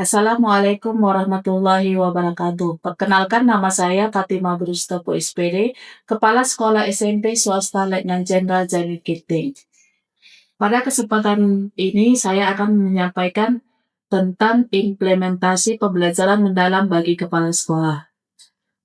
Assalamualaikum warahmatullahi wabarakatuh. Perkenalkan nama saya Fatimah Brustopo SPD, Kepala Sekolah SMP Swasta Letnan Jenderal Zainuddin Ginting. Pada kesempatan ini saya akan menyampaikan tentang implementasi pembelajaran mendalam bagi kepala sekolah.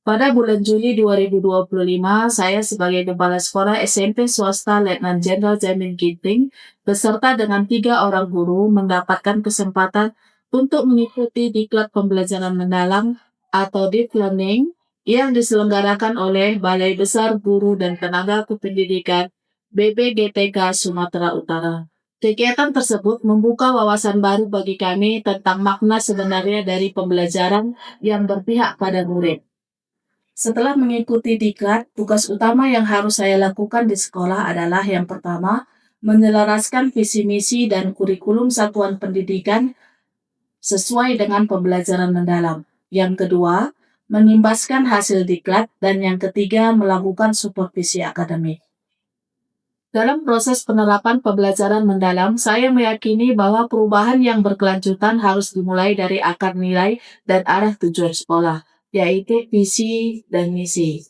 Pada bulan Juli 2025, saya sebagai Kepala Sekolah SMP Swasta Letnan Jenderal Zainuddin Ginting beserta dengan 3 orang guru mendapatkan kesempatan untuk mengikuti diklat pembelajaran mendalam atau deep learning yang diselenggarakan oleh Balai Besar Guru dan Tenaga Kependidikan BPGTK Sumatera Utara. Kegiatan tersebut membuka wawasan baru bagi kami tentang makna sebenarnya dari pembelajaran yang berpihak pada murid. Setelah mengikuti diklat, tugas utama yang harus saya lakukan di sekolah adalah yang pertama, menyelaraskan visi misi dan kurikulum satuan pendidikan sesuai dengan pembelajaran mendalam. Yang kedua, mengimbaskan hasil diklat, dan yang ketiga, melakukan supervisi akademik. Dalam proses penerapan pembelajaran mendalam, saya meyakini bahwa perubahan yang berkelanjutan harus dimulai dari akar nilai dan arah tujuan sekolah, yaitu visi dan misi.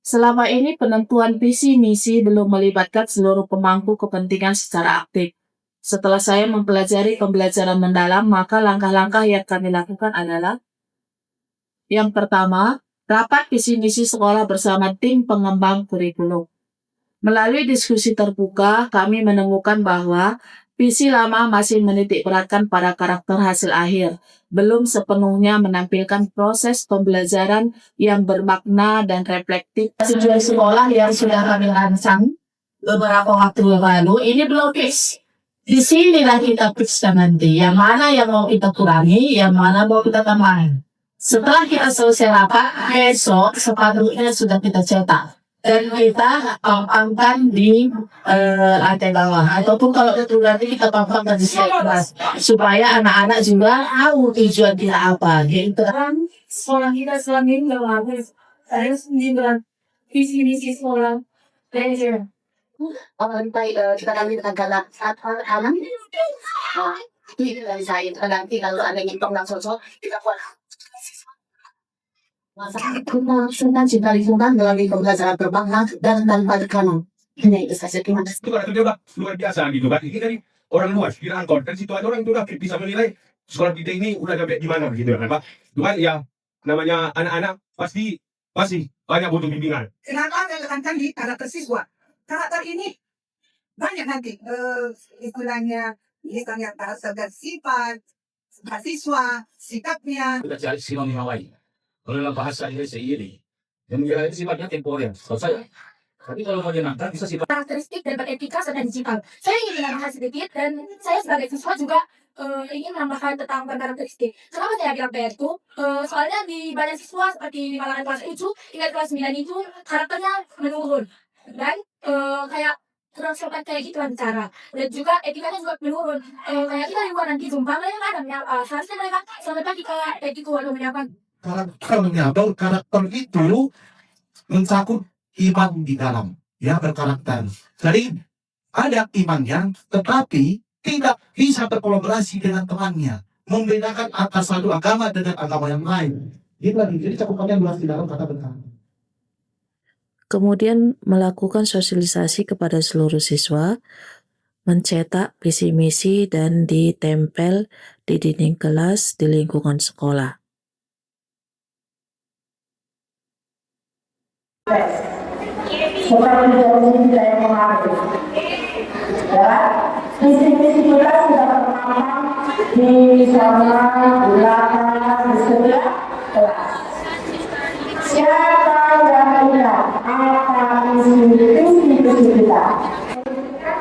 Selama ini penentuan visi misi belum melibatkan seluruh pemangku kepentingan secara aktif. Setelah saya mempelajari pembelajaran mendalam, maka langkah-langkah yang kami lakukan adalah: yang pertama, rapat visi misi sekolah bersama tim pengembang kurikulum. Melalui diskusi terbuka, kami menemukan bahwa visi lama masih menitik beratkan pada karakter hasil akhir, belum sepenuhnya menampilkan proses pembelajaran yang bermakna dan reflektif. Tujuan sekolah yang sudah kami rancang beberapa waktu lalu ini belum fix. Di sinilah kita fixkan nanti, yang mana yang mau kita kurangi, yang mana mau kita tambahin. Setelah kita selesai rapat, besok sepatutnya sudah kita cetak dan kita pampangkan di lantai bawah, ataupun kalau itu nanti kita pampangkan di kelas supaya anak-anak juga tahu tujuan kita apa gitu kan. Sekolah kita selama ini nggak habis, saya sendiri visi misi sekolah belajar lantai kita kali dengan galak saat anak itu dari saya nanti kalau ada yang hitung langsung kita buat sundan cinta lingkungan melalui pembelajaran berbangsa dan tanpa tekanan. Hanya itu saja, terima kasih. Itu kan udah luar biasa gitu kan. Ini dari orang luar, kira angkot. Dan situ ada orang itu udah bisa menilai sekolah kita ini udah sampai gimana gitu kan Pak. Itu kan ya namanya anak-anak pasti banyak butuh bimbingan. Kenapa saya tekankan di karakter siswa? Karakter ini banyak nanti istilahnya bahasa dan sifat siswa, sikapnya. Kita cari sinonim lain. Kalau dalam bahasa Inggris ini, yang mengira itu sifatnya temporer. Selesai. Tapi kalau mau jenangkan bisa sifat karakteristik dan beretika serta digital. Saya ingin menambahkan sedikit, dan saya sebagai siswa juga ingin menambahkan tentang berkarakteristik. Kenapa saya bilang itu? Soalnya di banyak siswa seperti di kalangan kelas 7 hingga kelas 9 itu karakternya menurun, dan kayak kurang sopan kayak gitu cara, dan juga etikanya juga menurun. Kayak kita di luar nanti jumpa mereka kadang seharusnya mereka selamat pagi kayak gitu walau menyampaikan. Karakter itu mencakup iman di dalam, ya, berkarakter. Jadi ada imannya, tetapi tidak bisa berkolaborasi dengan temannya, membedakan antara satu agama dengan agama yang lain. Jadi cakupannya luas di dalam kata berkarakter. Kemudian melakukan sosialisasi kepada seluruh siswa, mencetak visi misi dan ditempel di dinding kelas di lingkungan sekolah. Bukan menjadi kita yang mengatur, ya. Visi-visi kita sudah tertanam di sana, di belakang, di sebelah kelas. Siapa yang ingat apa visi-visi kita?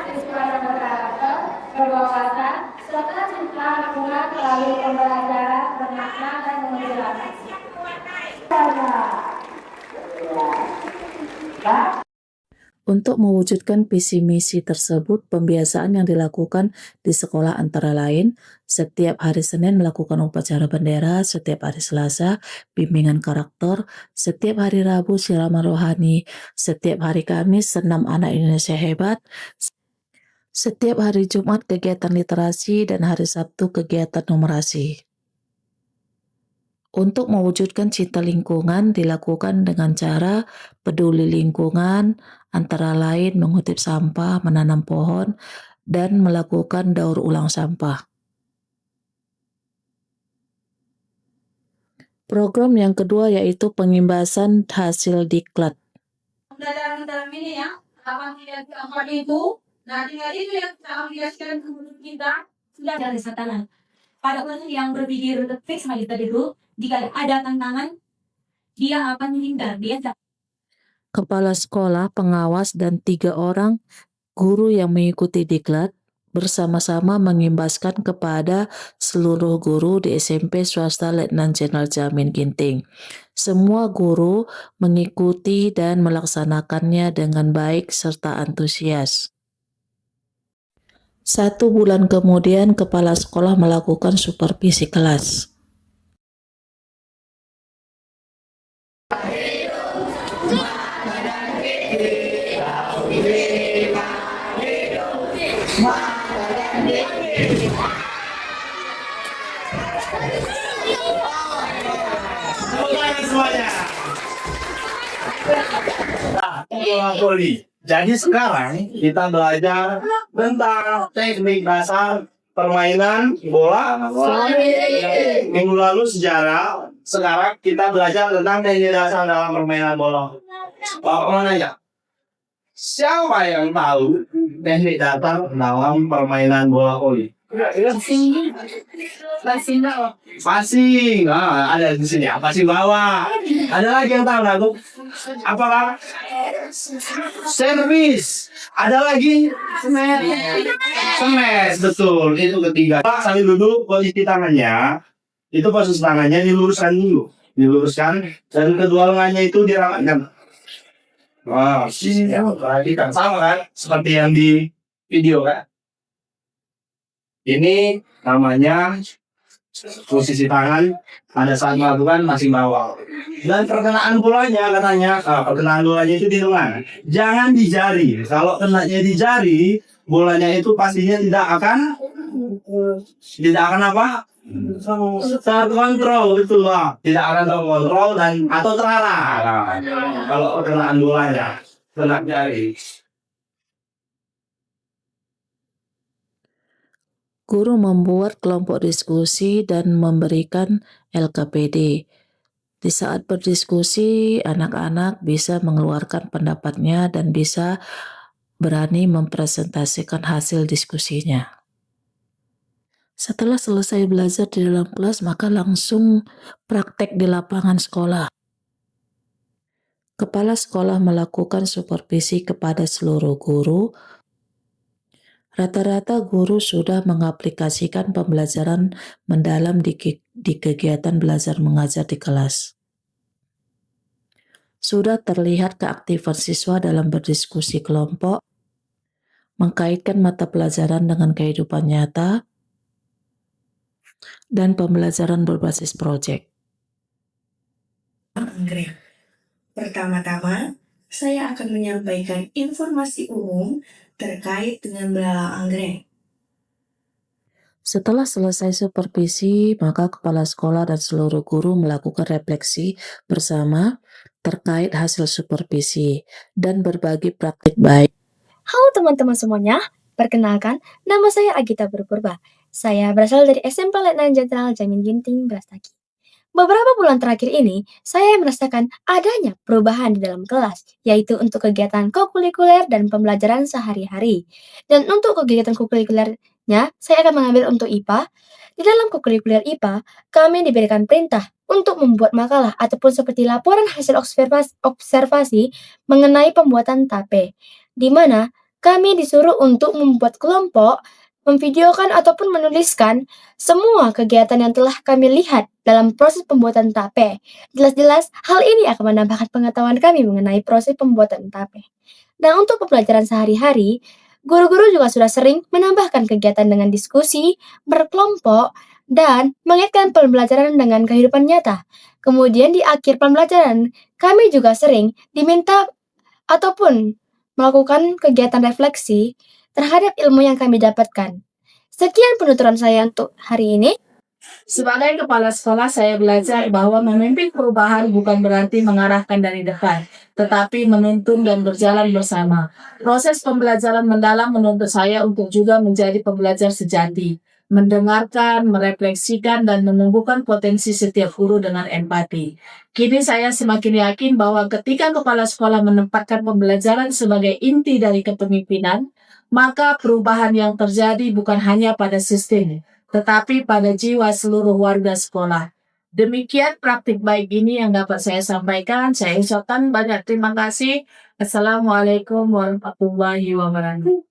Siswa yang berkarakter, berwawasan, serta siswa lingkungan melalui pembelajaran bermakna dan menginspirasi. Untuk mewujudkan visi misi tersebut, pembiasaan yang dilakukan di sekolah antara lain, setiap hari Senin melakukan upacara bendera, setiap hari Selasa bimbingan karakter, setiap hari Rabu siraman rohani, setiap hari Kamis senam anak Indonesia hebat, setiap hari Jumat kegiatan literasi, dan hari Sabtu kegiatan numerasi. Untuk mewujudkan cinta lingkungan dilakukan dengan cara peduli lingkungan, antara lain mengutip sampah, menanam pohon, dan melakukan daur ulang sampah. Program yang kedua yaitu pengimbasan hasil diklat. Dalam ini ya, apa yang keempat itu, nah dengan itu yang kita aplikasikan ke mulut kita sudah ada tantangan. Pada orang yang berpikir fix sama kita dulu, jika ada tantangan, dia akan menghindar, dia tak. Kepala sekolah, pengawas, dan 3 orang guru yang mengikuti diklat bersama-sama mengimbaskan kepada seluruh guru di SMP swasta Letnan Jenderal Jamin Ginting. Semua guru mengikuti dan melaksanakannya dengan baik serta antusias. 1 bulan kemudian, kepala sekolah melakukan supervisi kelas. Jadi sekarang kita belajar tentang teknik dasar permainan bola. Minggu lalu sejarah, sekarang kita belajar tentang teknik dasar dalam permainan bola. Mau nanya, siapa yang tahu teknik dasar dalam permainan bola voli? Passing, ada di sini. Passing bawah. Ada lagi yang tahu nggak tuh? Apa? Servis. Ada lagi? Smash, betul. Itu ketiga. Pak, sambil duduk, posisi tangannya. Itu posisi tangannya diluruskan dulu. Diluruskan. Dan kedua lengannya itu dirapatkan. Wah, perhatikan. Sama kan? Seperti yang di video kan? Ini namanya posisi tangan pada saat melakukan passing bawah. Dan perkenaan bolanya katanya, perkenaan bolanya itu di lengan. Jangan di jari. Kalau kenanya di jari, bolanya itu pastinya tidak akan apa? Terkontrol itu loh. Tidak akan terkontrol dan atau terarah. Kalau perkenaan bolanya kena jari. Guru membuat kelompok diskusi dan memberikan LKPD. Di saat berdiskusi, anak-anak bisa mengeluarkan pendapatnya dan bisa berani mempresentasikan hasil diskusinya. Setelah selesai belajar di dalam kelas, maka langsung praktek di lapangan sekolah. Kepala sekolah melakukan supervisi kepada seluruh guru. Rata-rata guru sudah mengaplikasikan pembelajaran mendalam di kegiatan belajar mengajar di kelas. Sudah terlihat keaktifan siswa dalam berdiskusi kelompok, mengkaitkan mata pelajaran dengan kehidupan nyata, dan pembelajaran berbasis proyek. Anggrek. Pertama-tama, saya akan menyampaikan informasi umum terkait dengan belalang anggrek. Setelah selesai supervisi, maka kepala sekolah dan seluruh guru melakukan refleksi bersama terkait hasil supervisi dan berbagi praktik baik. Halo teman-teman semuanya, perkenalkan, nama saya Agita Purba. Saya berasal dari SMP Letnan Jenderal Jamin Ginting, Brastagi. Beberapa bulan terakhir ini, saya merasakan adanya perubahan di dalam kelas, yaitu untuk kegiatan kokurikuler dan pembelajaran sehari-hari. Dan untuk kegiatan kokurikulernya, saya akan mengambil untuk IPA. Di dalam kokurikuler IPA, kami diberikan perintah untuk membuat makalah ataupun seperti laporan hasil observasi mengenai pembuatan tape, di mana kami disuruh untuk membuat kelompok, memvideokan ataupun menuliskan semua kegiatan yang telah kami lihat dalam proses pembuatan tape. Jelas-jelas hal ini akan menambahkan pengetahuan kami mengenai proses pembuatan tape. Dan untuk pembelajaran sehari-hari, guru-guru juga sudah sering menambahkan kegiatan dengan diskusi, berkelompok, dan mengaitkan pembelajaran dengan kehidupan nyata. Kemudian di akhir pembelajaran, kami juga sering diminta ataupun melakukan kegiatan refleksi terhadap ilmu yang kami dapatkan. Sekian penuturan saya untuk hari ini. Sebagai kepala sekolah, saya belajar bahwa memimpin perubahan bukan berarti mengarahkan dari depan, tetapi menuntun dan berjalan bersama. Proses pembelajaran mendalam menuntut saya untuk juga menjadi pembelajar sejati, mendengarkan, merefleksikan, dan menumbuhkan potensi setiap guru dengan empati. Kini saya semakin yakin bahwa ketika kepala sekolah menempatkan pembelajaran sebagai inti dari kepemimpinan, maka perubahan yang terjadi bukan hanya pada sistem, tetapi pada jiwa seluruh warga sekolah. Demikian praktik baik ini yang dapat saya sampaikan. Saya ucapkan banyak terima kasih. Assalamualaikum warahmatullahi wabarakatuh.